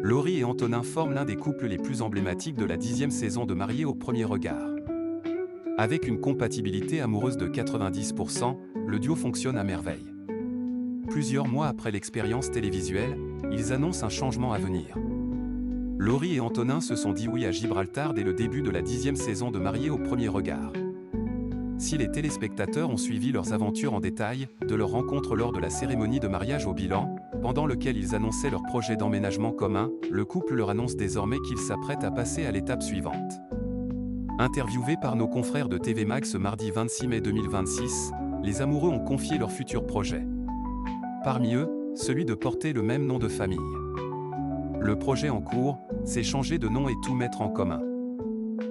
Laurie et Antonin forment l'un des couples les plus emblématiques de la 10e saison de Mariés au premier regard. Avec une compatibilité amoureuse de 90%, le duo fonctionne à merveille. Plusieurs mois après l'expérience télévisuelle, ils annoncent un changement à venir. Laurie et Antonin se sont dit oui à Gibraltar dès le début de la 10e saison de Mariés au premier regard. Si les téléspectateurs ont suivi leurs aventures en détail, de leur rencontre lors de la cérémonie de mariage au bilan, pendant lequel ils annonçaient leur projet d'emménagement commun, le couple leur annonce désormais qu'ils s'apprêtent à passer à l'étape suivante. Interviewés par nos confrères de TV Mag ce mardi 26 mai 2026, les amoureux ont confié leur futur projet. Parmi eux, celui de porter le même nom de famille. Le projet en cours, c'est changer de nom et tout mettre en commun.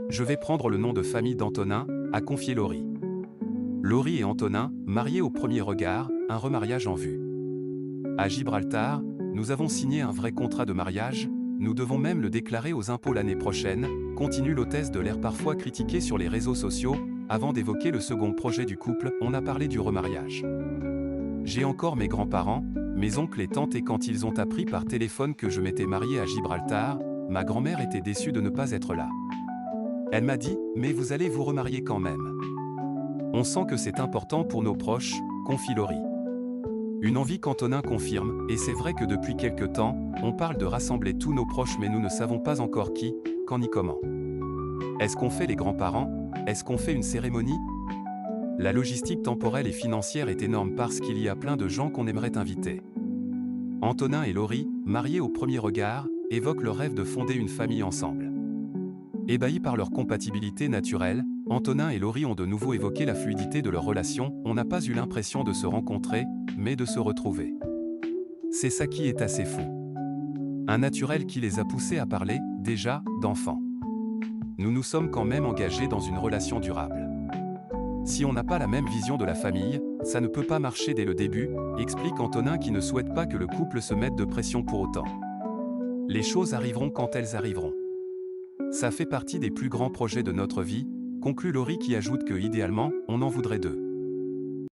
Je vais prendre le nom de famille d'Antonin, a confié Laurie. Laurie et Antonin, mariés au premier regard, un remariage en vue. À Gibraltar, nous avons signé un vrai contrat de mariage, nous devons même le déclarer aux impôts l'année prochaine, continue l'hôtesse de l'air parfois critiquée sur les réseaux sociaux. Avant d'évoquer le second projet du couple, on a parlé du remariage. J'ai encore mes grands-parents, mes oncles et tantes et quand ils ont appris par téléphone que je m'étais marié à Gibraltar, ma grand-mère était déçue de ne pas être là. Elle m'a dit « Mais vous allez vous remarier quand même ». On sent que c'est important pour nos proches, confie Laurie. Une envie qu'Antonin confirme, et c'est vrai que depuis quelque temps, on parle de rassembler tous nos proches mais nous ne savons pas encore qui, quand ni comment. Est-ce qu'on fait les grands-parents? Est-ce qu'on fait une cérémonie? La logistique temporelle et financière est énorme parce qu'il y a plein de gens qu'on aimerait inviter. Antonin et Laurie, mariés au premier regard, évoquent leur rêve de fonder une famille ensemble. Ébahis par leur compatibilité naturelle, Antonin et Laurie ont de nouveau évoqué la fluidité de leur relation. On n'a pas eu l'impression de se rencontrer, mais de se retrouver. C'est ça qui est assez fou. Un naturel qui les a poussés à parler, déjà, d'enfants. Nous nous sommes quand même engagés dans une relation durable. Si on n'a pas la même vision de la famille, ça ne peut pas marcher dès le début, explique Antonin qui ne souhaite pas que le couple se mette de pression pour autant. Les choses arriveront quand elles arriveront. Ça fait partie des plus grands projets de notre vie, conclut Laurie qui ajoute que idéalement, on en voudrait deux.